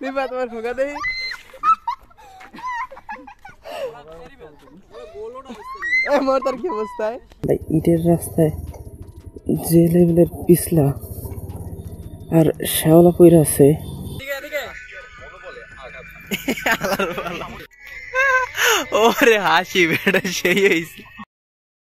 দিবা তোমার ফোকা দেই আমার তার কি অবস্থায় ইটের রাস্তায় যে লেভেলের পিছলা আর শ্যাওলা পইরা আছে ওরে হাসি বেটা সেই হইছে।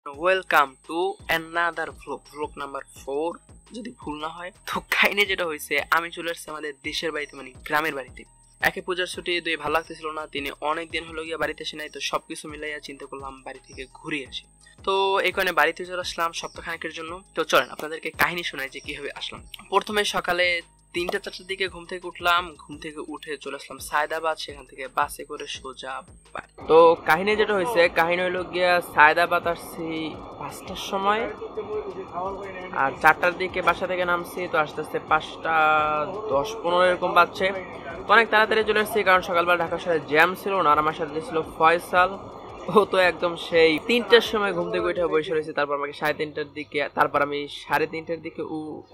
Welcome to another vlog number 4 যদি ভুল না হয়। তো কাহিনী যেটা হয়েছে, আমি চলে আসছি আমাদের দেশের বাড়িতে, মানে গ্রামের বাড়িতে। একে পূজার ছুটি দুই ভালো লাগতেছিল না, তিনি অনেক দিন হলো গিয়ে বাড়িতে এসে নাই। তো সবকিছু মিলাইয়া চিন্তা করলাম বাড়ি থেকে ঘুরে আসি। তো এই কারণে বাড়িতে চলে আসলাম সপ্তাহখানেকের জন্য। তো চলেন আপনাদেরকে কাহিনী শোনাই যে কিভাবে আসলাম। প্রথমে সকালে 3টা-4টার দিকে ঘুম থেকে উঠলাম। ঘুম থেকে উঠে চলে আসলাম সায়দাবাদ, সেখান থেকে বাসে করে সোজা বাড়ি। তো কাহিনী যেটা হয়েছে, কাহিনী হলো গিয়া সায়দাবাদ আসছি 5টার সময়, আর 4টার দিকে বাসা থেকে নামছি। তো আস্তে আস্তে 5টা 10-15 এরকম বাজছে। অনেক তাড়াতাড়ি চলে এসেছি, কারণ সকালবেলা ঢাকা শহরে জ্যাম ছিল না। আর আমার সাথে ছিল ফয়সাল, ও তো একদম সেই 3টার সময় ঘুম থেকে উঠে বসে রয়েছে। তারপর আমাকে 3:30টার দিকে, তারপর আমি 3:30টার দিকে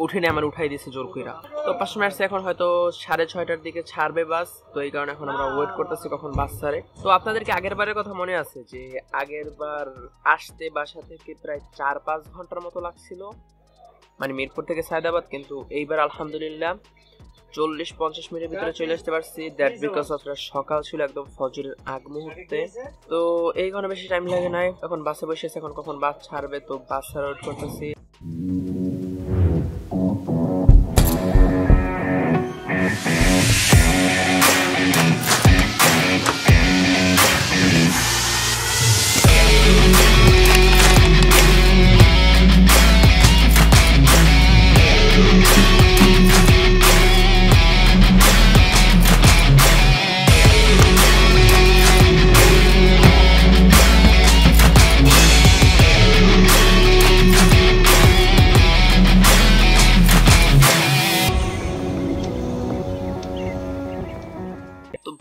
উঠে নিয়ে আমার উঠাই দিয়েছে জোর কইরা। তো 5 সময় আসছে, এখন হয়তো 6:30টার দিকে ছাড়বে বাস। তো এই কারণে এখন আমরা ওয়েট করতেছি কখন বাস ছাড়ে। তো আপনাদেরকে আগের বারের কথা মনে আছে যে আগের বার আসতে বাসা থেকে প্রায় 4-5 ঘন্টার মতো লাগছিল, মানে মিরপুর থেকে সায়দাবাদ। কিন্তু এইবার আলহামদুলিল্লাহ 40-50 মিনিটের ভিতরে চলে আসতে পারছি। দ্যাট বিকজ অফ সকাল ছিল, একদম ফজরের আগ মুহূর্তে। তো এই কারণে বেশি টাইম লাগে নাই। এখন বাসে বসে আছে, এখন কখন বাস ছাড়বে। তো বাস ছাড়া ওয়েট করতেছি।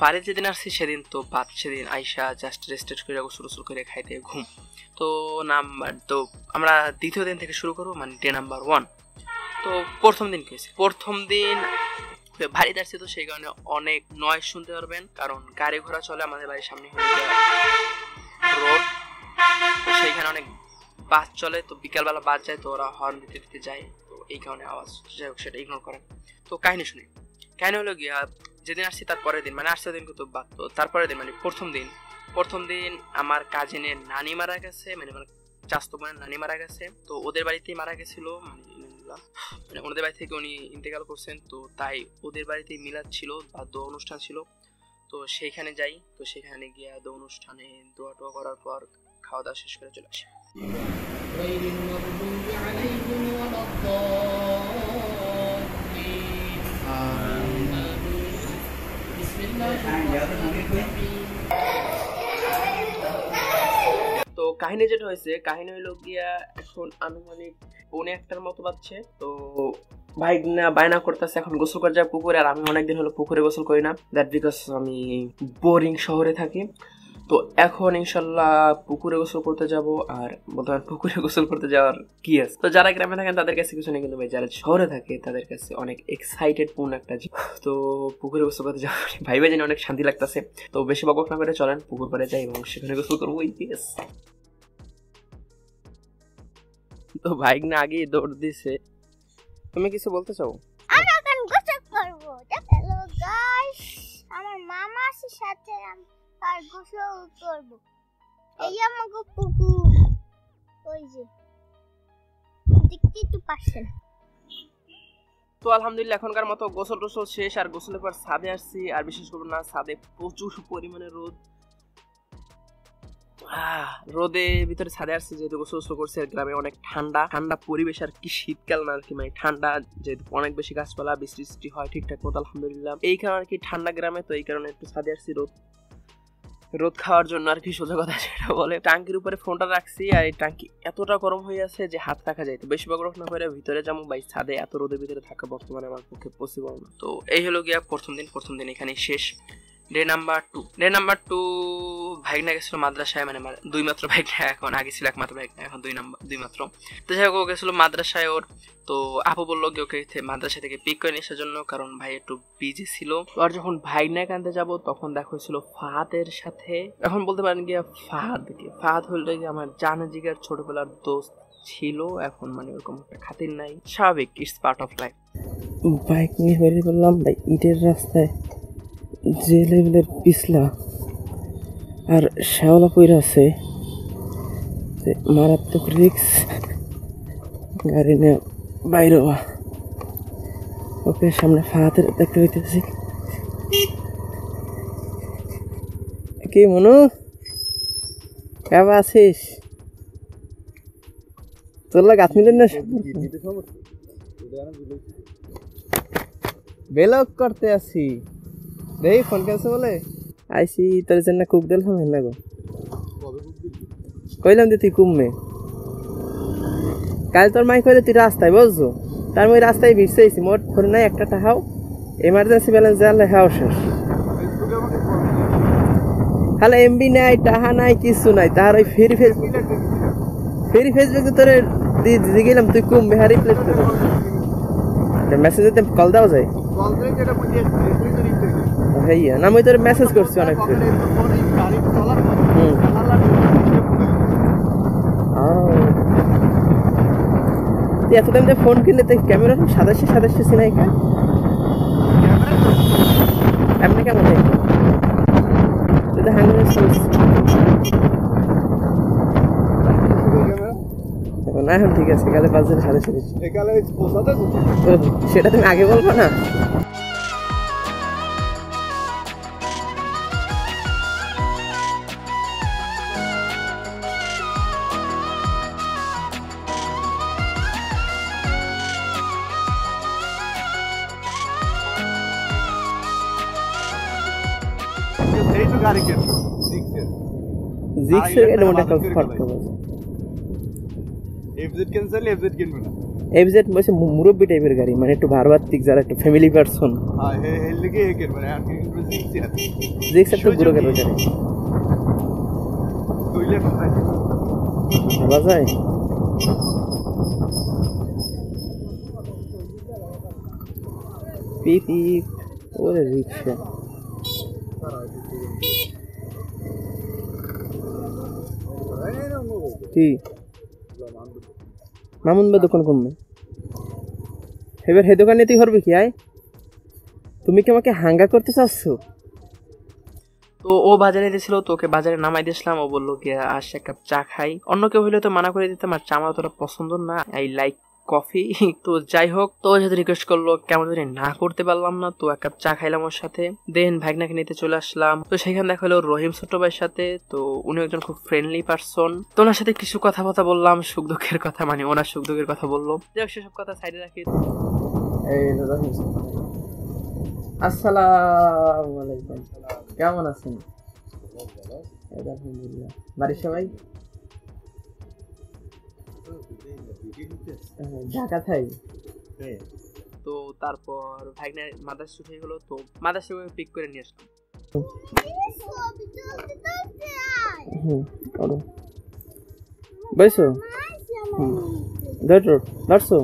বাড়ি যেদিন আসছি সেদিন তো বাদ, সেদিন আইসা জাস্ট রেস্টেড করে গোসল করে খাইতে ঘুম। তো আমরা দ্বিতীয় দিন থেকে শুরু করবো, মানে ডে নাম্বার 1। তো প্রথম দিন কি হয়েছে, প্রথম দিন বাড়িতে আসছি। তো সেই কারণে অনেক নয়েজ শুনতে পারবেন, কারণ গাড়ি ঘোড়া চলে। আমাদের বাড়ির সামনে রোড, তো সেইখানে অনেক বাস চলে। তো বিকালবেলা বাস যায়, তো ওরা হর্ন দিতে দিতে যায়। তো এই কারণে আওয়াজ, যাই হোক সেটা ইগনোর করেন। তো কাহিনী শুনি। কাহিনী হলো গিয়া, যেদিন আসছি তার পরের দিন, মানে আসছে দিন কিন্তু বাদ, তো তারপরের দিন মানে প্রথম দিন আমার কাজিনের নানি মারা গেছে, মানে আমার চাচাতো বোনের নানি মারা গেছে। তো ওদের বাড়িতেই মারা গেছিল, মানে ওদের বাড়ি থেকে উনি ইন্তেকাল করছেন। তো তাই ওদের বাড়িতেই মিলাদ ছিল বা দোয়া অনুষ্ঠান ছিল। তো সেইখানে যাই। তো সেখানে গিয়ে দোয়া অনুষ্ঠানে দোয়া টোয়া করার পর খাওয়া দাওয়া শেষ করে চলে আসি। তো কাহিনী যেটা হয়েছে, কাহিনী হইলো গিয়া এখন আনুমানিক 1:45টার মতো বাজছে। তো বায়না করতেছে এখন গোসল করে যায় পুকুরে। আর আমি অনেকদিন হলো পুকুরে গোসল করি না, দ্যাট বিকজ আমি বোরিং শহরে থাকি। তো এখন ইনশাল্লাহ পুকুরে গোসল করতে যাব। আর বর্তমানে পুকুরে গোসল করতে যাওয়ার কি আছে, তো যারা গ্রামে থাকেন তাদের কাছে কিছু নেই, কিন্তু ভাই যারা শহরে থাকে তাদের কাছে অনেক এক্সাইটেড পূর্ণ একটা। তো পুকুরে গোসল করতে যাওয়া ভাই জানি অনেক শান্তি লাগতেছে। তো বেশি বকবক না করে চলেন পুকুর পাড়ে যাই এবং সেখানে গোসল করবো। তো বাইক না আগে দৌড় দিছে। তুমি কিছু বলতে চাও? আমি এখন গোসল করব। হ্যালো গাইস, আমার মামা আছে সাথে, আর গোসল করব। এই আমাগো পুকুর, ওই যে দেখতেই তো পাচ্ছেন। তো আলহামদুলিল্লাহ এখনকার মতো গোসল টোসল শেষ। আর গোসলের পর ছাদে আসছি। আর বিশেষ করবো না, ছাদে প্রচুর পরিমাণে রোদ। রোদে ভিতরে ছাদে আসছে যেহেতু গোসল করছে। গ্রামে অনেক ঠান্ডা ঠান্ডা পরিবেশ, আর কি শীতকাল না আর কি, মানে ঠান্ডা, যেহেতু অনেক বেশি গাছপালা, বৃষ্টি হয় ঠিকঠাক মতো আলহামদুলিল্লাহ। এই কারণে আর কি ঠান্ডা গ্রামে। তো এই কারণে একটু ছাদে আসছি রোদ খাওয়ার জন্য আর কি, সোজা কথা সেটা বলে। টাঙ্কির উপরে ফোনটা রাখছি, আর এই টাঙ্কি এতটা গরম হয়ে আছে যে হাত রাখা যায়। তো বেশি বরফ না করে ভিতরে যাবো, ভাই ছাদে এত রোদের ভিতরে থাকা বর্তমানে আমার পক্ষে পসিবল না। তো এই হলো গিয়া প্রথম দিন এখানে শেষ। ডে নাম্বার 2 ভাইগনা গেছিল মাদ্রাসায়, মানে 2 মাত্র ভাইগনা, এখন আগে ছিল একমাত্র ভাইগনা, এখন 2 মাত্র। তো যাই হোক ও গেছিল মাদ্রাসায় ওর, তো আপু বললো কি ওকে মাদ্রাসা থেকে পিক করে নিয়ে আসার জন্য, কারণ ভাই একটু বিজি ছিল। আর যখন ভাইগনা কানতে যাব তখন দেখা হয়েছিল ফাহাদের সাথে। এখন বলতে পারেন গিয়ে ফাহাদ হলো কি আমার জানা জিগার ছোটবেলার দোস্ত ছিল, এখন মানে ওরকম একটা খাতির নাই, স্বাভাবিক, it's part of life. Bike নিয়ে বেরিয়ে পড়লাম ভাই, ইটের রাস্তায় যে লেভেলের পিছলা আর শ্যাওলা পইরা আছে, মারাত্মক রিক্স, গাড়ি নিয়ে বাইরে হওয়া। ওকে সামনে ফাহাদের দেখতে পেতেছি। কি মনু, কেমন আছিস? তোর লাগ গাছ মিলেন না, বেলক করতে আসি রে, ফোন কেছে বলে আইসি তোর জন্য কুক দিলাম না গো, কইলাম যে তুই কুমে কাল তোর মাই কইলে তুই রাস্তায় বুঝছো, তার মই রাস্তায় ভিড়ছেছি, মোট ফোন নাই একটা টাকাও, এমার্জেন্সি ব্যালেন্স যা লেখাও শেষ, খালি এমবি নাই, টাহা নাই, কিছু নাই। তার ওই ফ্রি ফেসবুকে তোরে দিয়ে গেলাম, তুই কুম বিহারি প্লেট করে মেসেজ দিতে কল দেওয়া যায়, হ্যাঁ না আমি তোর মেসেজ করছি অনেক, এতদিন যে ফোন কিনলে তুই ক্যামেরা সাদা সিনাই কা এমনি কেমন না, এখন ঠিক আছে, গেলে 5 জনের 7:30, সেটা তুমি আগে বলবো না। মুরব্বী টাইপের গাড়ি, মানে একটু ভারবাত্তিক, যারা একটু ফ্যামিলি পারসন, ভাবা যায়। ওরে রিক্সা কি মামুন বা দোকান কমবে, এবার হে দোকানে তুই করবি কি? আয়, তুমি কি আমাকে হাঙ্গা করতে চাচ্ছ? তো ও বাজারে দিয়েছিল, তো ওকে বাজারে নামাই দিয়েছিলাম, ও বললো কি আসে এক কাপ চা খাই, অন্য কেউ হইলে তো মানা করে দিতাম, আর চা আমার তোরা পছন্দ না, আই লাইক কফি। তো যাই হোক, তো ওর সাথে রিকোয়েস্ট করলো, কেমন জানি না করতে পারলাম না, তো এক কাপ চা খাইলাম ওর সাথে, দেন ভাগনাকে নিতে চলে আসলাম। তো সেখানে দেখা হলো রহিম ছোট ভাইয়ের সাথে, তো উনি একজন খুব ফ্রেন্ডলি পারসন, তো ওনার সাথে কিছু কথা বললাম, সুখ দুঃখের কথা, মানে ওনার সুখ দুঃখের কথা বললো, যাই হোক সেসব কথা সাইডে রাখি। আসসালামু আলাইকুম, কেমন আছেন? আলহামদুলিল্লাহ, বাড়ির সবাই ঢাকা থাই। তো তারপর ভাগনা মাদ্রাসা ছুটি হলো, তো মাদ্রাসা পিক করে নিয়ে আসলাম। বসো, ধরছো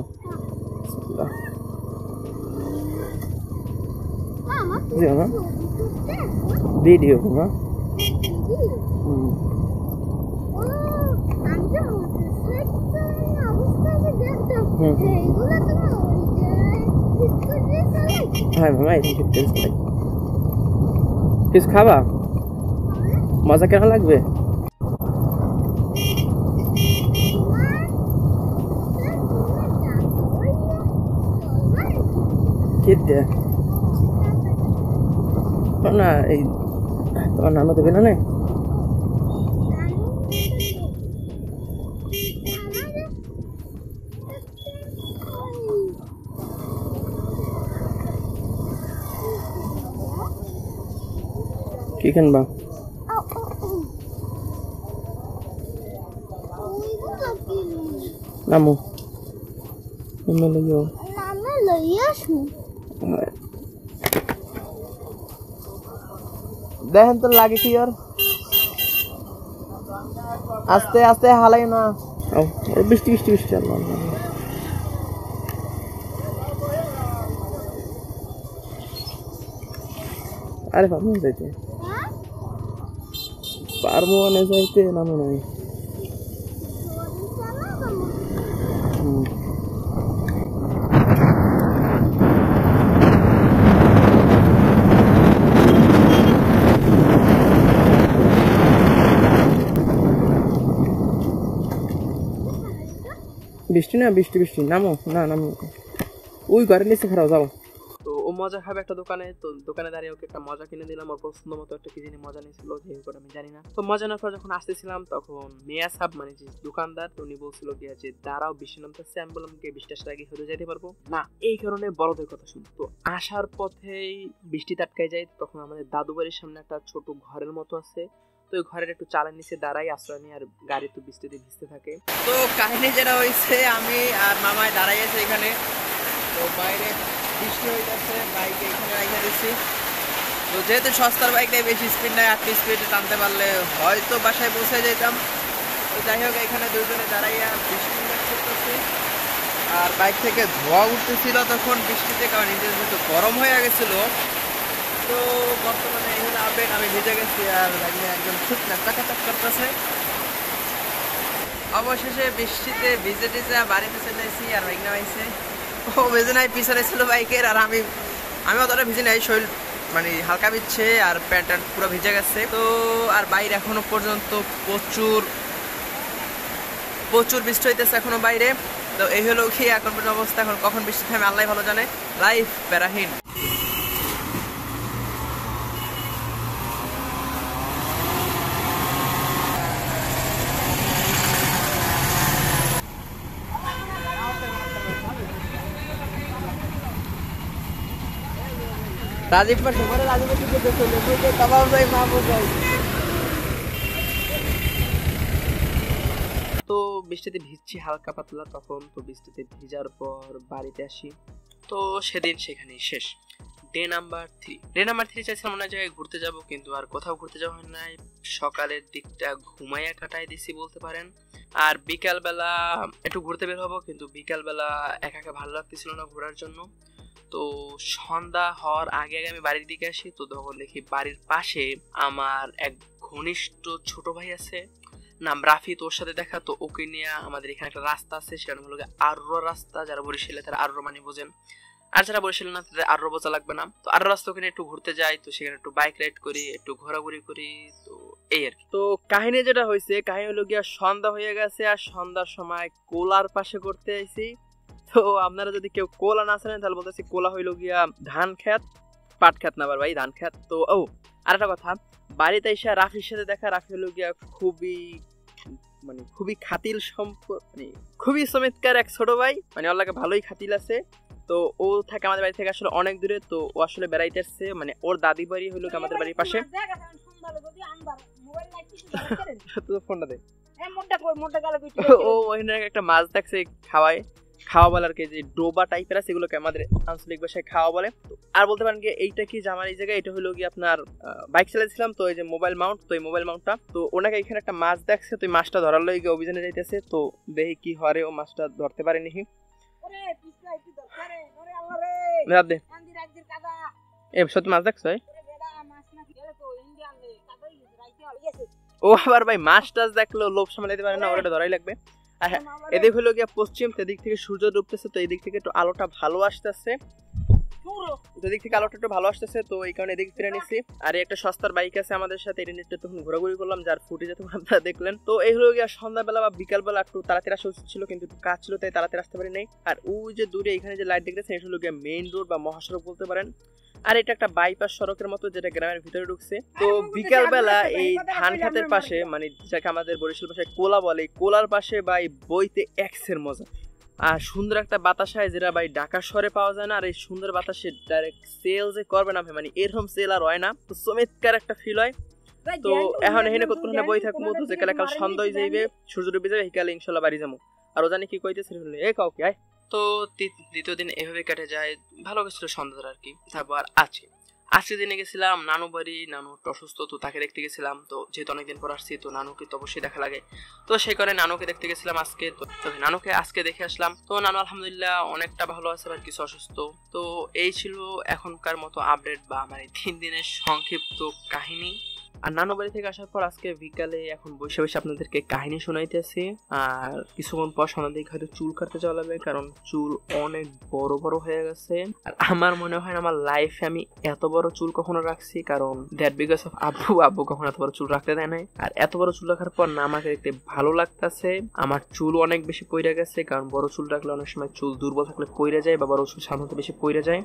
ভিডিও হ্যাঁ মামা, কিছু খাবা? মজা কেমন লাগবে? না এই তোমার নানু দেবে না? কি কিনবা? নামু দেখেন তো লাগে কি আর আস্তে আস্তে হালাই না বৃষ্টি বৃষ্টি বৃষ্টি আরে পারবো যাইতে পারবো না যাইতে নামো নাই বৃষ্টি না বৃষ্টি বৃষ্টি নামো না নামো ওই ঘরের নিচে খারাপ যাও তো ও মজা খাবে একটা দোকানে তো দোকানে দাঁড়িয়ে ওকে একটা মজা কিনে দিলাম ওর পছন্দ মতো একটা কি জিনিস মজা নিয়েছিল যে আমি জানি না তো মজা নেওয়ার পর যখন আসতেছিলাম তখন মেয়া সাহেব মানে যে দোকানদার উনি বলছিল গিয়া যে দাঁড়াও বৃষ্টি নামতেছে আমি বললাম কি বৃষ্টির আগে হয়ে যেতে পারবো না এই কারণে বড়দের কথা শুনি তো আসার পথেই বৃষ্টি আটকায় যায় তখন আমাদের দাদু বাড়ির সামনে একটা ছোট ঘরের মতো আছে তো ওই ঘরের একটু চালের নিচে দাঁড়াই আশ্রয় নিয়ে আর গাড়ি তো বৃষ্টিতে ভিজতে থাকে তো কাহিনী যেটা হয়েছে আমি আর মামায় দাঁড়াই আছে এখানে তো বাইরে বৃষ্টি হয়ে যাচ্ছে বাইকে এখানে রাখা দিচ্ছি তো যেহেতু সস্তার বাইক নেই বেশি স্পিড নেয় 8 স্পিডে টানতে পারলে হয়তো বাসায় পৌঁছে যেতাম তো যাই হোক এখানে দুজনে দাঁড়াইয়া বৃষ্টি করতেছি আর বাইক থেকে ধোয়া উঠতেছিল তখন বৃষ্টিতে কারণ নিজের যেহেতু গরম হয়ে গেছিল তো বর্তমানে এই হলো আপডেট আমি ভিজে গেছি আর একদম ঠিক না চাকাচাক করতেছে অবশেষে বৃষ্টিতে ভিজে টিজে বাড়িতে চলে এসেছি আর বাইক নামাইছে ও ভিজে নাই পিছনে ছিল বাইকের আর আমি অতটা ভিজে নাই শরীর মানে হালকা ভিজছে আর প্যান্ট ট্যান্ট পুরো ভিজে গেছে তো আর বাইরে এখনো পর্যন্ত প্রচুর বৃষ্টি হইতেছে এখনো বাইরে তো এই হলো কি এখন পর্যন্ত অবস্থা এখন কখন বৃষ্টি থামে আল্লাহ ভালো জানে লাইফ প্যারাহীন राजीव पर हमारे राजीव की जो देखो तो तमाम भाई माफ हो गए তো বৃষ্টিতে ভিজছি হালকা পাতলা তখন তো বৃষ্টিতে ভিজার পর বাড়িতে আসি তো সেদিন সেখানেই শেষ ডে নাম্বার 3 চাইছিলাম অন্য জায়গায় ঘুরতে যাব কিন্তু আর কোথাও ঘুরতে যাওয়া হয় নাই সকালের দিকটা ঘুমাইয়া কাটাই দিছি বলতে পারেন আর বিকালবেলা একটু ঘুরতে বের হবো কিন্তু বিকালবেলা একা একা ভালো লাগতেছিল না ঘোরার জন্য তো সন্ধ্যা হওয়ার আগে আগে আমি বাড়ির দিকে আসি তো তখন দেখি বাড়ির পাশে আমার এক ঘনিষ্ঠ ছোট ভাই আছে নাম রাফি তোর সাথে দেখা তো ওকে নিয়ে আমাদের এখানে একটা রাস্তা আছে সেটা হলো আররো রাস্তা যারা বরিশালে তারা আররো মানে বোঝেন আর যারা বরিশালে না তাদের আররো বোঝা লাগবে না তো আররো রাস্তা ওখানে একটু ঘুরতে যাই তো সেখানে একটু বাইক রাইড করি একটু ঘোরাঘুরি করি তো এই আর কি তো কাহিনী যেটা হয়েছে কাহিনী হলো গিয়া সন্ধ্যা হয়ে গেছে আর সন্ধ্যার সময় কোলার পাশে করতে আইছি তো আপনারা যদি কেউ কোলা না জানেন তাহলে বলতেছি কোলা হইলো গিয়া ধান খেত পাট খেত না ভাই ধান খেত তো আর একটা কথা বাড়িতে এসে রাফির সাথে দেখা রাফি হলো গিয়া খুবই খাতিল সম্পর্ক মানে খুবই চমৎকার এক ছোট ভাই মানে ওর লাগে ভালোই খাতিল আছে তো ও থাকে আমাদের বাড়ি থেকে আসলে অনেক দূরে তো ও আসলে বেড়াইতে আসছে মানে ওর দাদি বাড়ি হইলো আমাদের বাড়ির পাশে ফোনটা দে ও ওখানে একটা মাছ দেখছে খাওয়া বলার কি যে ডোবা টাইপের আছে এগুলোকে আমাদের আঞ্চলিক ভাষায় খাওয়া বলে আর বলতে পারেন কি এইটা কি যে আমার এই জায়গায় এটা হলো কি আপনার বাইক চালাচ্ছিলাম তো এই যে মোবাইল মাউন্ট তো এই মোবাইল মাউন্টটা তো ওনাকে এখানে একটা মাছ দেখছে তো এই মাছটা ধরার লগে অভিযানে যাইতেছে তো দেখি কি হরে ও মাছটা ধরতে পারেনি সত্যি মাছ দেখছো ও আবার ভাই মাছ টাছ দেখলো লোভ সামলাইতে পারে না ওটা ধরাই লাগবে হ্যাঁ এদিক হলো গিয়া পশ্চিম সেদিক থেকে সূর্য ডুবতেছে তো এই দিক থেকে একটু আলোটা ভালো আসতেছে যেদিক থেকে আলোটা একটু ভালো আসতেছে তো এই কারণে এদিক ফিরে নিচ্ছি আর একটা সস্তার বাইক আছে আমাদের সাথে এটা নিয়ে তখন ঘোরাঘুরি করলাম যার ফুটেজ তখন আপনারা দেখলেন তো এই হলো গিয়া সন্ধ্যাবেলা বা বিকালবেলা একটু তাড়াতাড়ি আসা উচিত ছিল কিন্তু কাজ ছিল তাই তাড়াতাড়ি আসতে পারি নাই আর ওই যে দূরে এখানে যে লাইট দেখতেছেন এটা হলো গিয়া মেইন রোড বা মহাসড়ক বলতে পারেন আর এটা একটা বাইপাস সড়কের মতো যেটা গ্রামের ভিতরে ঢুকছে তো বিকালবেলা এই ধান খেতের পাশে মানে যাকে আমাদের বরিশাল ভাষায় কোলা বলে কোলার পাশে বা এই বইতে এক্সের মজা আর সুন্দর একটা বাতাস হয় যেটা ভাই ঢাকা শহরে পাওয়া যায় না আর এই সুন্দর বাতাসে ডাইরেক্ট সেল যে করবে না মানে এরকম সেল আর হয় না তো চমৎকার একটা ফিল হয় তো এখন এখানে কতক্ষণ বই থাকবো তো যে কাল সন্ধ্যা হয়ে যাইবে সূর্য ডুবে যাবে কালে ইনশাল্লাহ বাড়ি যাবো আর ও জানি কি কইতেছে এ কাউকে আয় তো দ্বিতীয় দিন এভাবে কেটে যায় ভালো গেছিল সন্ধ্যার আর কি তারপর আজকে দিনে গেছিলাম নানু বাড়ি, নানু অসুস্থ, তো তাকে দেখতে গেছিলাম। তো যেহেতু অনেকদিন পর আসছি, তো নানুকে তো অবশ্যই দেখা লাগে, তো সেই কারণে নানুকে দেখতে গেছিলাম আজকে। তো নানুকে আজকে দেখে আসলাম। তো নানু আলহামদুলিল্লাহ অনেকটা ভালো আছে, আর কিছু অসুস্থ। তো এই ছিল এখনকার মতো আপডেট বা আমার এই 3 দিনের সংক্ষিপ্ত কাহিনী। আর নানু বাড়ি থেকে আসার পর আজকে বিকালে এখন বসে বসে আপনাদেরকে কাহিনী শোনাইতেছি। আর কিছুক্ষণ পর সন্ধ্যার দিকে হয়তো চুল কাটতে যাওয়া লাগবে, কারণ চুল অনেক বড় বড় হয়ে গেছে। আর আমার মনে হয় আমার লাইফে আমি এত বড় চুল কখনো রাখছি, কারণ দ্যাট বিকজ অফ আব্বু কখনো এত বড় চুল রাখতে দেয় নাই। আর এত বড় চুল রাখার পর না আমাকে দেখতে ভালো লাগতেছে। আমার চুল অনেক বেশি পইরা গেছে, কারণ বড় চুল রাখলে অনেক সময় চুল দুর্বল থাকলে পইরা যায়, বা বড় চুল সাধারণত বেশি পইরা যায়।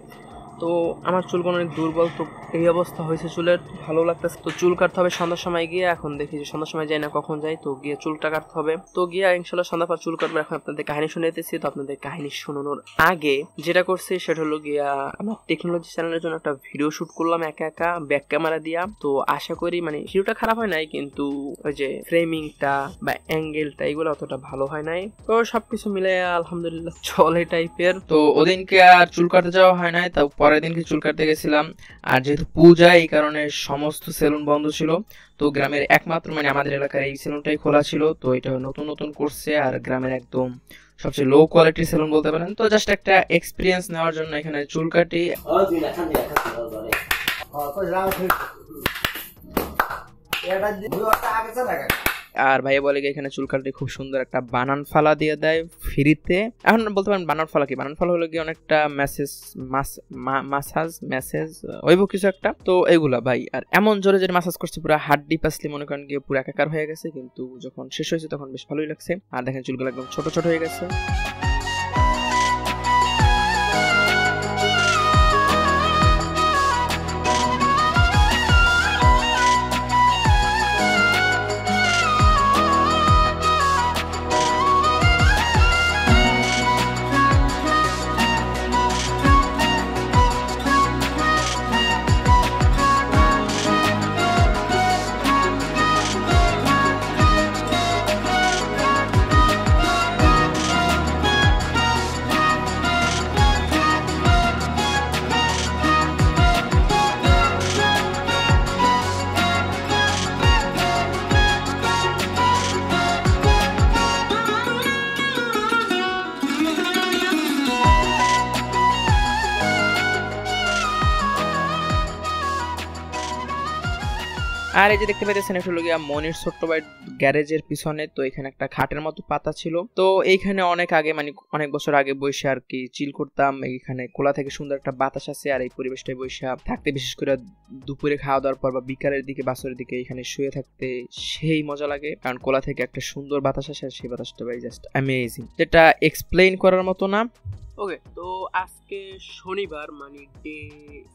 তো আমার চুলগুলো অনেক দুর্বল, তো এই অবস্থা হয়েছে চুলের, ভালো লাগতেছে। তো চুল কাটতে হবে সন্ধ্যার সময় গিয়ে। এখন দেখি যে সন্ধ্যার সময় যাই না কখন যাই, তো গিয়ে চুলটা কাটতে হবে। তো গিয়ে ইনশাল্লাহ সন্ধ্যা পর চুল কাটবো। এখন আপনাদের কাহিনী শুনাইতেছি। তো আপনাদের কাহিনী শোনানোর আগে যেটা করছি সেটা হলো গিয়া আমার টেকনোলজি চ্যানেলের জন্য একটা ভিডিও শুট করলাম একা ব্যাক ক্যামেরা দিয়া। তো আশা করি মানে ভিডিওটা খারাপ হয় নাই, কিন্তু ওই যে ফ্রেমিংটা বা অ্যাঙ্গেলটা এগুলো অতটা ভালো হয় নাই। তো সবকিছু মিলে আলহামদুলিল্লাহ চলে টাইপের। তো ওদিনকে আর চুল কাটতে যাওয়া হয় নাই, তাও পরের দিনকে চুল কাটতে গেছিলাম। আর যেহেতু পূজা, এই কারণে সমস্ত সেলুন বন্ধ ছিল। তো গ্রামের একমাত্র মানে আমাদের এলাকার এই সেলুনটাই খোলা ছিল। তো এটা নতুন করছে, আর গ্রামের একদম সবচেয়ে লো কোয়ালিটির সেলুন বলতে পারেন। তো জাস্ট একটা এক্সপিরিয়েন্স নেওয়ার জন্য এখানে চুল কাটি। আর ভাইয়া বলে এখানে চুল কাটতে খুব সুন্দর একটা বানান ফালা দিয়ে দেয় ফ্রিতে। এখন বলতে পারেন বানান ফালা কি, বানান ফালা হলো কি অনেকটা মেসেজ ওইব কিছু একটা। তো এগুলা ভাই, আর এমন জোরে যে মাসাজ করছে পুরো হাড্ডি পাসলি মনে করেন গিয়ে পুরো একাকার হয়ে গেছে, কিন্তু যখন শেষ হয়েছে তখন বেশ ভালোই লাগছে। আর দেখেন চুলগুলো একদম ছোট ছোট হয়ে গেছে। আর এই যে দেখতে পাইতেছেন এটা হলো গিয়া মনির ছোট্ট ভাই গ্যারেজের পিছনে। তো এখানে একটা খাটের মতো পাতা ছিল। তো এইখানে অনেক আগে মানে অনেক বছর আগে বসে আর কি চিল করতাম। এইখানে কোলা থেকে সুন্দর একটা বাতাস আছে, আর এই পরিবেশটাই বসে থাকতে, বিশেষ করে দুপুরে খাওয়া দাওয়ার পর বা বিকালের দিকে বাসরের দিকে এখানে শুয়ে থাকতে সেই মজা লাগে, কারণ কোলা থেকে একটা সুন্দর বাতাস আসে। আর সেই বাতাসটা ভাই জাস্ট অ্যামেজিং, যেটা এক্সপ্লেইন করার মতো না। ওকে, তো আজকে শনিবার মানে ডে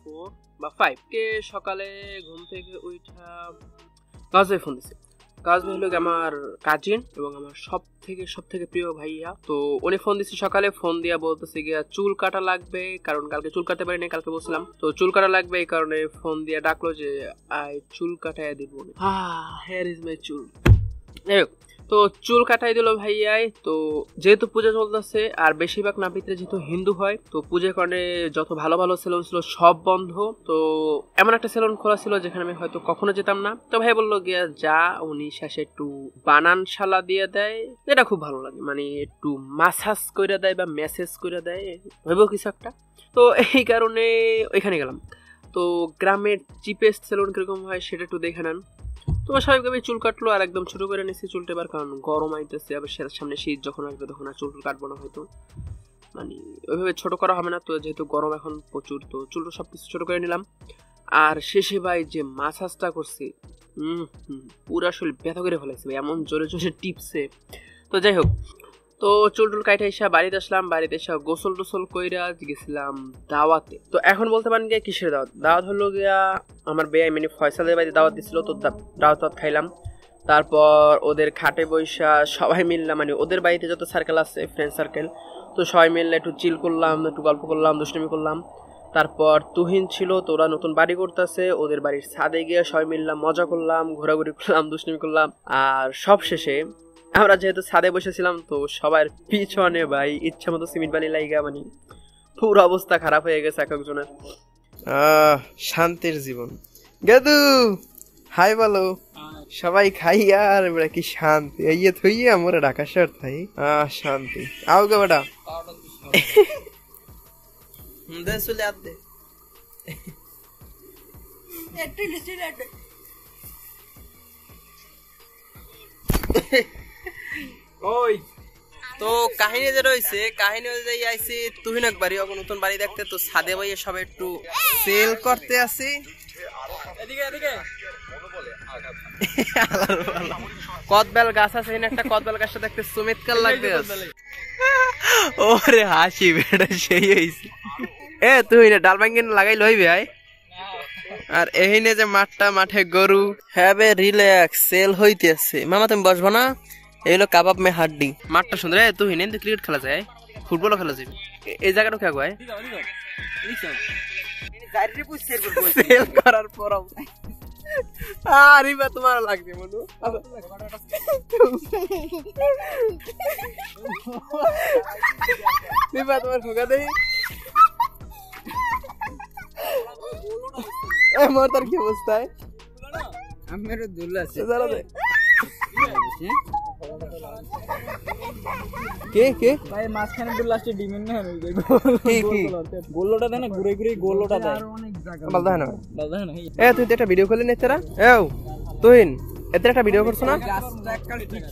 4 বা 5 কে সকালে ঘুম থেকে উঠা কাজ ভাই ফোন দিছে। কাজ ভাই হলো আমার কাজিন এবং আমার সব থেকে প্রিয় ভাইয়া। তো উনি ফোন দিচ্ছে সকালে, ফোন দিয়া বলতেছে গিয়া চুল কাটা লাগবে, কারণ কালকে চুল কাটতে পারিনি, কালকে বলছিলাম। তো চুল কাটা লাগবে, এই কারণে ফোন দিয়া ডাকলো যে আই চুল কাটাইয়া দিব। হেয়ার ইজ মাই চুল। তো চুল কাটাই দিল ভাইয়াই। তো যেহেতু পূজা চলতেছে, আর বেশিরভাগ নাপিতরা যেহেতু হিন্দু হয়, তো পূজার কারণে যত ভালো ভালো সেলুন ছিল সব বন্ধ। তো এমন একটা সেলুন খোলা ছিল যেখানে আমি হয়তো কখনো যেতাম না। তো ভাই বললো গিয়া যা, উনি শেষে একটু বানান শালা দিয়ে দেয়, যেটা খুব ভালো লাগে, মানে একটু মাসাজ করে দেয় বা মেসেজ করে দেয়, হইব কিছু একটা। তো এই কারণে ওইখানে গেলাম। তো গ্রামের চিপেস্ট সেলুন কিরকম হয় সেটা একটু দেখে নেন। তো স্বাভাবিকভাবে চুল কাটলো, আর একদম ছোট করে নিচ্ছি চুলটা এবার, কারণ গরম আইতেছে। আবার সামনে শীত যখন আসবে তখন আর চুল কাটবো না হয়তো, মানে ওইভাবে ছোট করা হবে না। তো যেহেতু গরম এখন প্রচুর, তো চুলটা সবকিছু ছোট করে নিলাম। আর শেষে ভাই যে মাসাজটা করছি, পুরা শরীর ব্যথা করে ফেলাইছে ভাই, এমন জোরে জোরে টিপসে। তো যাই হোক, তো চুল টুল কাইটা এসে বাড়িতে আসলাম। বাড়িতে এসে গোসল টোসল কইরা গেছিলাম দাওয়াতে। তো এখন বলতে পারেন গিয়া কিসের দাওয়াত হলো গিয়া আমার বেয়াই মানে ফয়সালের বাড়িতে দাওয়াত দিছিল। তো দাওয়াত খাইলাম। তারপর ওদের খাটে বৈশা সবাই মিললাম, মানে ওদের বাড়িতে যত সার্কেল আছে ফ্রেন্ড সার্কেল, তো সবাই মিললে একটু চিল করলাম, একটু গল্প করলাম, দুষ্টুমি করলাম। তারপর তুহিন ছিল, তো ওরা নতুন বাড়ি করতেছে, ওদের বাড়ির ছাদে গিয়ে সবাই মিললাম, মজা করলাম, ঘোরাঘুরি করলাম, দুষ্টুমি করলাম। আর সব শেষে আমরা যেহেতু ছাদে বসেছিলাম, তো সবার পিছনে ভাই ইচ্ছা মতো সিমেন্ট বালি লাইগা মানে পুরো অবস্থা খারাপ হয়ে গেছে এক একজনের। শান্তির জীবন। গেদু হাই বলো, সবাই খাই আর বেড়া কি শান্তি, এই থইয়া মোরে ঢাকা শহর থাই শান্তি। আও গে বেটা দে চলে আপ দে ওই তো কাহিনী যে রয়েছে, কাহিনী অনুযায়ী আইছি তুহিনক বাড়ি, নতুন বাড়ি দেখতে। তো ছাদে বইয়ে সব একটু সেল করতে আসি। কদবেল গাছ আছে, একটা কদবেল গাছটা দেখতে চমৎকার লাগবে। ওরে হাসি বেটা সেই হইছে। এ তুই না ডাল ভাঙ্গিন লাগাই লইবে আয়। আর এহিনে যে মাঠে গরু হ্যাবে রিল্যাক্স সেল হইতে আছে। মামা তুমি বসবো না? এই হলো কাবাব মে হাড্ডি। মাঠটা সুন্দর। তুই নেন ক্রিকেট খেলা যায়, ফুটবলও খেলা যাবে। এই জায়গাটা কে গায় সেল করার পর আরিবা তোমার লাগবে মনু। দিবা তোমার খোকা দেই এ মোর তার কি অবস্থা? আমের দুল আছে জানা দে কে কে ভাই মাঝখানে দুল লাস্টে ডিমেন না হই যায়। কি কি গোলটা দেয় না, ঘুরে ঘুরে গোলটা দেয়। আর অনেক জায়গা বলদা না এ তুই একটা ভিডিও করলি না তেরা? এও তুইন এতে একটা ভিডিও করছ না?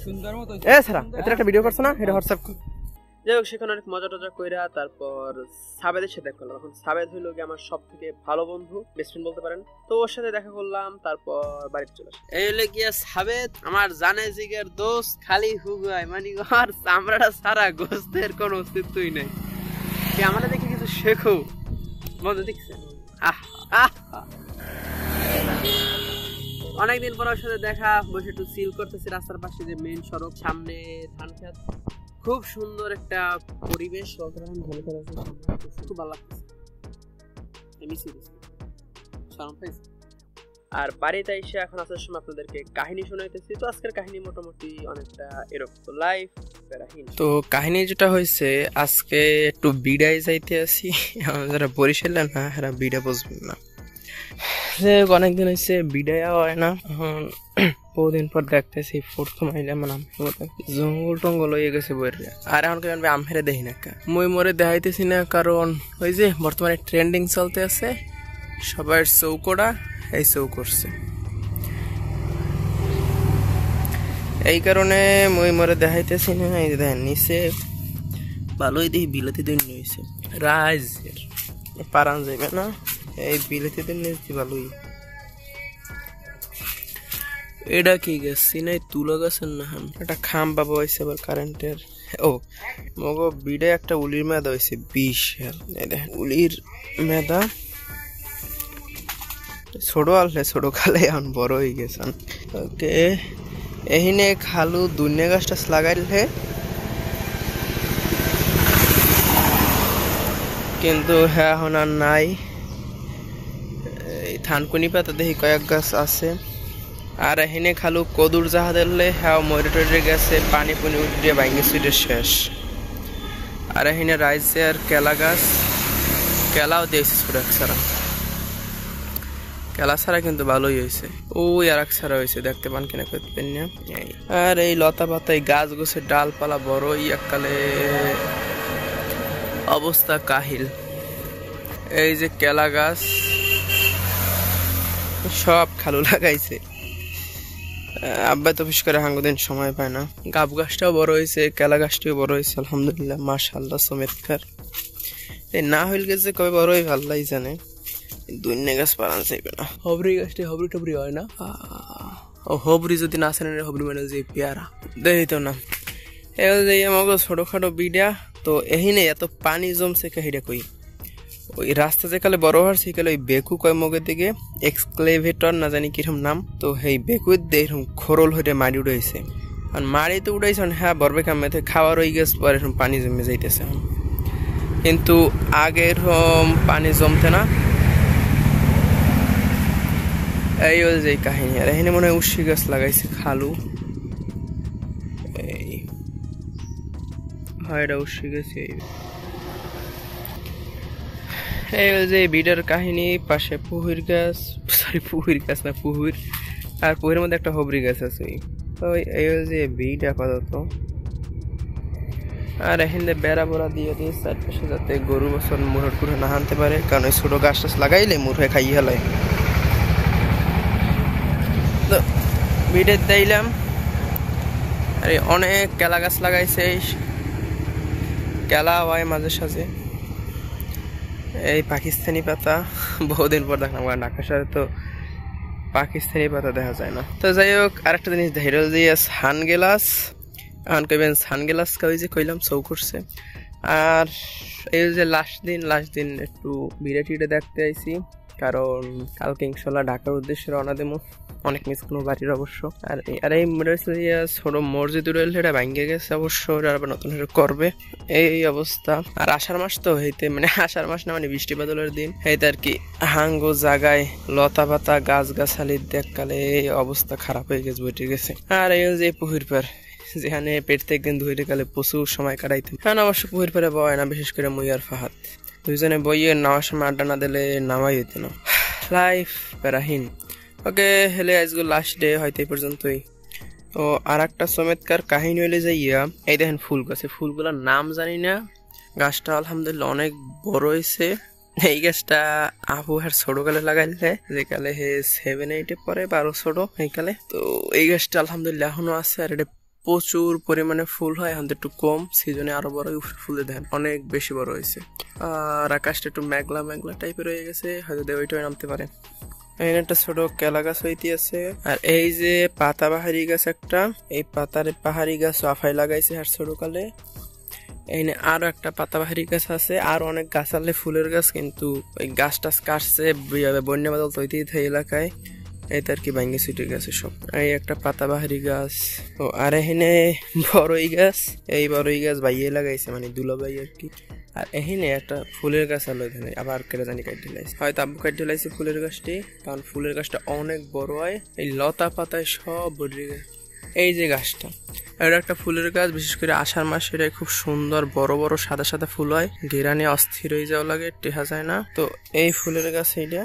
সুন্দর মতো এ সারা এতে একটা ভিডিও করছ না? এটা হোয়াটসঅ্যাপ। যাই হোক সেখানে অনেক মজা টজা কইরা তারপর সাবেদের সাথে দেখা করলাম। এখন সাবেদ হইলো গিয়ে আমার সব থেকে ভালো বন্ধু, বেস্ট ফ্রেন্ড বলতে পারেন। তো ওর সাথে দেখা করলাম, তারপর বাড়িতে চলে আসি। এই হলো গিয়া সাবেদ আমার জানে জিগের দোস্ত, খালি হুগায় মানে আর চামড়াটা সারা গোস্তের কোনো অস্তিত্বই নাই। কি আমাদের দেখে কিছু শেখো মজা দেখছে। অনেকদিন পর ওর সাথে দেখা, বসে একটু চিল করতেছি রাস্তার পাশে, যে মেইন সড়ক, সামনে ধান খেত, খুব সুন্দর একটা পরিবেশ, খুব ভালো লাগতেছে। আর বাড়িতে এসে এখন আসার সময় আপনাদেরকে কাহিনী শোনাইতেছি। তো আজকের কাহিনী মোটামুটি অনেকটা এরকম লাইফ। তো কাহিনী যেটা হয়েছে, আজকে একটু বিড়াই যাইতে আসি। যারা বরিশালে না এরা বিড়া বুঝবেন না। অনেকদিন হয়েছে বিদায় হয় না, এখন বহুদিন পর দেখতেছি প্রথম আইলাম জঙ্গল টঙ্গল হয়ে গেছে বইয়ের। আর এখন কেন আম হেরে দেখি না, মই মরে দেখাইতেছি না, কারণ ওই যে বর্তমানে ট্রেন্ডিং চলতে আছে সবার চৌকোড়া, এই চৌ করছে, এই কারণে মই মরে দেখাইতেছি না। এই দেখেন নিচে ভালোই দেখি বিলাতি দিন নিয়েছে রাইজের পারান যাইবে না, এই বিলেতি দিন নিয়েছি ভালোই। এটা কি গাছ সিনাই তুলা গাছের না, একটা খাম বাবা হয়েছে আবার কারেন্টের। ও মগ বিড়ে একটা উলির মেদা হয়েছে 20 দেখেন উলির মেদা ছোট আললে ছোট খালে এখন বড় হয়ে গেছেন। ওকে এহিনে খালু দুনিয়া গাছটা লাগাইলে, কিন্তু হ্যাঁ এখন আর নাই। থানকুনি পাতা দেখি কয়েক গাছ আছে। আর এখানে খালু কদুর জাহা দিলে হ্যাঁ ময়ূর টয়ূরে গেছে, পানি পুনি উঠে ভাঙে সুইটে শেষ। আর এখানে রাইসে আর কেলা গাছ, কেলাও দিয়েছে ছোট এক ছাড়া, কেলা ছাড়া কিন্তু ভালোই হয়েছে। ওই আর এক ছাড়া হয়েছে, দেখতে পান কিনা করতেন না। আর এই লতা পাতা এই গাছ গোছের ডালপালা বড়ই এককালে অবস্থা কাহিল। এই যে কেলা গাছ সব খালু লাগাইছে, আব্বা তো অফিস করে হাঙ্গুদিন সময় পায় না। গাব গাছটাও বড় হয়েছে, কেলা গাছটাও বড় হয়েছে, আলহামদুলিল্লাহ মাশাআল্লাহ চমৎকার। এই না হইল গেছে কবে বড় হয়ে ভাল্লাই জানে, দুইনে গাছ পালান চাইবে না। হবরি গাছটা হবরি টবরি হয় না, ও হবরি যদি না জানেন হবরি মানে যে পেয়ারা দেখি তো না। এবার যে আমাকে ছোটখাটো বিড়া, তো এহিনে এত পানি জমছে কাহিটা কই, ওই রাস্তা যেকালে বড় হওয়ার সেকালে ওই বেকু কয় মগের দিকে এক্সক্লেভেটর না জানি কিরকম নাম, তো সেই বেকুর দিয়ে এরকম খোরল হইতে মারি উঠাইছে। আর মারি তো উঠাইছে হ্যাঁ বরবে কামে খাওয়ার হয়ে গেছে, পরে এরকম পানি জমে যাইতেছে। কিন্তু আগে এরকম পানি জমতে না, এই হল যে কাহিনী। আর এখানে মনে হয় উশি গাছ লাগাইছে খালু, এই হয় এটা উশি গাছ। এই যে বিডার কাহিনী, পাশে পুহুর গাছ, সরি পুহুর গাছ না পুহুর, আর পুহুরের মধ্যে একটা হবরি গাছ আছে। তো এই যে বিড আপাতত। আর এখানে বেড়া বেড়া দিয়ে দিয়ে চারপাশে যাতে গরু বছর মুড়ে টুড়ে না আনতে পারে, কারণ ওই ছোট গাছ টাছ লাগাইলে মুড়ে খাইয়ে হেলায়। তো বিডে দিলাম। আরে অনেক কেলা গাছ লাগাইছে, কেলা হয় মাঝে সাঝে। এই পাকিস্তানি পাতা বহুদিন পর দেখলাম, কারণ ঢাকা শহরে তো পাকিস্তানি পাতা দেখা যায় না। তো যাই হোক, আরেকটা জিনিস ধৈর্য দিয়ে সানগ্লাস, এখন কইবেন সানগ্লাস ওই যে কইলাম চৌ করছে। আর এই যে লাস্ট দিন একটু ভিড়ে টিড়ে দেখতে আইছি, কারণ কালকে ইনশাল্লাহ ঢাকার উদ্দেশ্যে রওনা দেবো। অনেক মিস করবো বাড়ির অবশ্য। আর এই ছোট মসজিদ রয়েছে, এটা ভাঙ্গে গেছে অবশ্য, আবার নতুন করবে এই অবস্থা। আর আষাঢ় মাস তো হইতে, মানে আষাঢ় মাস না, মানে বৃষ্টি বাদলের দিন হইতে আর কি হাঙ্গো জাগায় লতা পাতা গাছ গাছালির দেখকালে এই অবস্থা খারাপ হয়ে গেছে, বইটে গেছে। আর এই যে পুকুর পার, যেখানে পেট থেকে দিন ধুইতে কালে প্রচুর সময় কাটাইতাম। কারণ অবশ্য পুকুর পারে বয় না, বিশেষ করে মুই আর ফাহাদ দুইজনে বইয়ে নামার সময় আড্ডা না দিলে নামাই হইত না। লাইফ প্যারাহীন। ওকে হেলে আজকে লাস্ট ডে হয়তো এই পর্যন্তই। তো আর একটা চমৎকার কাহিনী হইলে যে এই দেখেন ফুল গাছে, ফুলগুলোর নাম জানি না। গাছটা আলহামদুলিল্লাহ অনেক বড় হয়েছে। এই গাছটা আপু আর ছোটকালে লাগাইলে, যে কালে হে 7-8 পরে, 12 ছোট এই কালে। তো এই গাছটা আলহামদুলিল্লাহ এখনো আছে। আর এটা প্রচুর পরিমাণে ফুল হয়, এখন একটু কম, সিজনে আরো বড় ফুলে দেখেন অনেক বেশি বড় হয়েছে। আর আকাশটা একটু মেঘলা মেঘলা টাইপের হয়ে গেছে, হয়তো ওইটাই নামতে পারে। এখানে একটা ছোট কেলা গাছ হইতে আছে। আর এই যে পাতা বাহারি গাছ একটা, এই পাতার পাহাড়ি গাছ আফাই লাগাইছে আর ছোটকালে। এখানে আরো একটা পাতা বাহারি গাছ আছে, আর অনেক গাছ আনলে ফুলের গাছ, কিন্তু ওই গাছ টাছ কাটছে বন্যা বাদল তৈরি এলাকায়, এই তো আর কি ভাঙ্গি ছুটে গেছে সব। এই একটা পাতা বাহারি গাছ। ও আর এখানে বড়ই গাছ, এই বড়ই গাছ ভাইয়ে লাগাইছে, মানে দুলাভাই আর কি। আর এখানে একটা ফুলের গাছ আলো, এখানে আবার কেটে জানি কাটি লাইছে, হয়তো আব্বু কাটি লাইছে ফুলের গাছটি, কারণ ফুলের গাছটা অনেক বড় হয়, এই লতা পাতায় সব ভরে গেছে। এই যে গাছটা, এটা একটা ফুলের গাছ, বিশেষ করে আষাঢ় মাসে এটা খুব সুন্দর বড় বড় সাদা সাদা ফুল হয়, ঘেরানে অস্থির হয়ে যাওয়া লাগে, টেহা যায় না। তো এই ফুলের গাছ এইটা,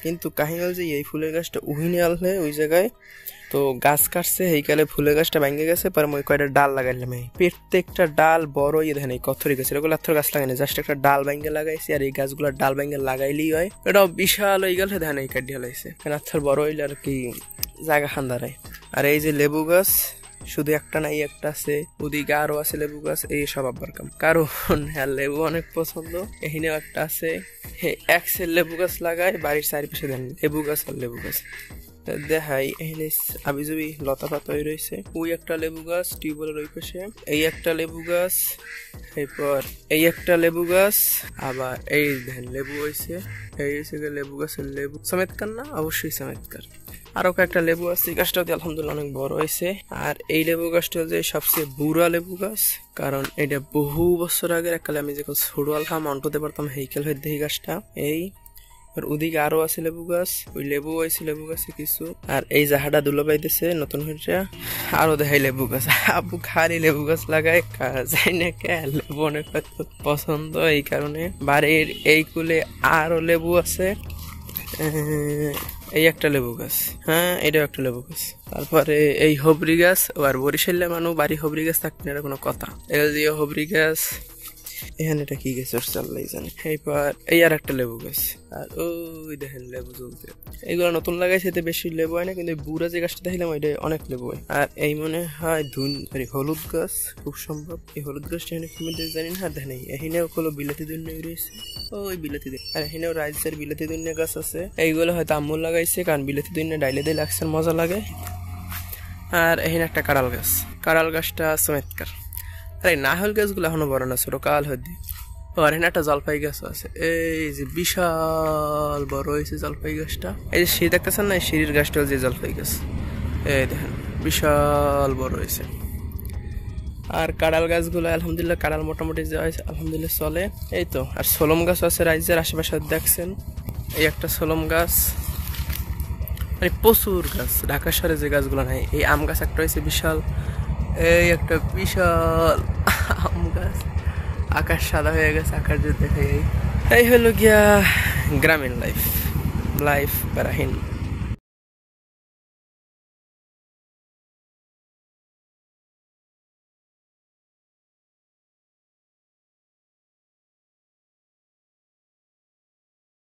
কিন্তু কাহিনী হচ্ছে এই ফুলের গাছটা উহিনে আললে ওই জায়গায়, তো গাছ কাটছে এইকালে ফুলের গাছটা ভেঙে গেছে। পরে ওই কয়টা ডাল লাগাইলাম, এই প্রত্যেকটা ডাল বড় দেখেন এই কথরি গাছ, এগুলো এত গাছ লাগাই না, জাস্ট একটা ডাল ভেঙে লাগাইছি। আর এই গাছগুলোর ডাল ভেঙে লাগাইলেই হয়, এটাও বিশাল হয়ে গেলে দেখেন এই কাটি লাগাইছে, কারণ আচ্ছা বড় হইলে আর কি জায়গা খান্দারায়। আর এই যে লেবু গাছ, শুধু একটা নাই, একটা আছে, ওদিকে আরো আছে লেবু গাছ, এই সব আব্বার কাম, কারণ হ্যাঁ লেবু অনেক পছন্দ। এখানেও একটা আছে, এক সেল লেবু গাছ লাগায় বাড়ির চারিপাশে, দেন লেবু গাছ আর লেবু গাছ দেখাই। এখানে আবিজুবি লতা পাতা হয়ে রয়েছে, ওই একটা লেবু গাছ টিউবওয়েলের ওই পাশে, এই একটা লেবু গাছ, এরপর এই একটা লেবু গাছ, আবার এই দেখেন লেবু হয়েছে, এই হয়েছে লেবু গাছের লেবু চমৎকার না, অবশ্যই চমৎকার। আরো কয়েকটা লেবু আছে, এই গাছটা আলহামদুলিল্লাহ অনেক বড় হয়েছে। আর এই লেবু গাছটা হচ্ছে সবচেয়ে বুড়া লেবু গাছ, কারণ এটা বহু বছর আগের এককালে আমি যখন ছোট আলফাম অন্টতে পারতাম হেইকেল হইতে এই গাছটা। এই আর ওদিকে আরো আছে লেবু গাছ, ওই লেবু হয়েছে লেবু গাছে কিছু। আর এই জাহাটা দুলো পাইতেছে নতুন হয়েছে, আরো দেখাই লেবু গাছ। আপু খালি লেবু গাছ লাগায়, যাই না কে লেবু অনেক পছন্দ, এই কারণে। বাড়ির এই কুলে আরো লেবু আছে, এই একটা লেবু গাছ, হ্যাঁ এটাও একটা লেবু গাছ। তারপরে এই হবরি গাছ, আর বরিশালে মানুষ বাড়ি হবরি গাছ থাকবে না কোনো কথা, এল দিয়ে হবরি গাছ। এখানে এটা কি গাছ চাল্লাই জানে। এইবার এই আর একটা লেবু গাছ, আর ওই দেখেন লেবু চলছে। এইগুলো নতুন লাগাইছে, এতে বেশি লেবু হয় না, কিন্তু বুড়া যে গাছটা দেখলাম ওইটা অনেক লেবু হয়। আর এই মনে হয় হলুদ গাছ, খুব সম্ভব এই হলুদ গাছটা এখানে কমিতে জানি না। আর দেখেন এখানেও হলো বিলাতি দুনিয়া রয়েছে, ওই বিলাতি দুনিয়া। আর এখানেও রাইসের বিলাতি দুনিয়া গাছ আছে, এইগুলো হয়তো আম্মু লাগাইছে, কারণ বিলাতি দুনিয়া ডাইলে দিয়ে লাগছে, মজা লাগে। আর এখানে একটা কাঁড়াল গাছ, কাঁড়াল গাছটা চমৎকার। আরে নাহল গাছগুলো এখনো বড় না, ছোট কাল হয়ে। আর এখানে একটা জলপাই গাছ আছে, এই যে বিশাল বড় হয়েছে জলপাই গাছটা। এই যে সিঁড়ি দেখতেছেন না, সিঁড়ির গাছটা যে জলপাই গাছ, এই দেখেন বিশাল বড় হয়েছে। আর কাঁড়াল গাছগুলো আলহামদুলিল্লাহ, কাঁড়াল মোটামুটি যা হয়েছে আলহামদুলিল্লাহ চলে। এই তো আর সোলম গাছ আছে রাইজের আশেপাশে দেখছেন, এই একটা সোলম গাছ। মানে প্রচুর গাছ, ঢাকা শহরে যে গাছগুলো নাই। এই আম গাছ একটা হয়েছে বিশাল, এই একটা বিশাল আম গাছ। আকাশ সাদা হয়ে গেছে, আকাশ যদি দেখে এই হলো গিয়া গ্রামীণ লাইফ লাইফ প্যারাহীন।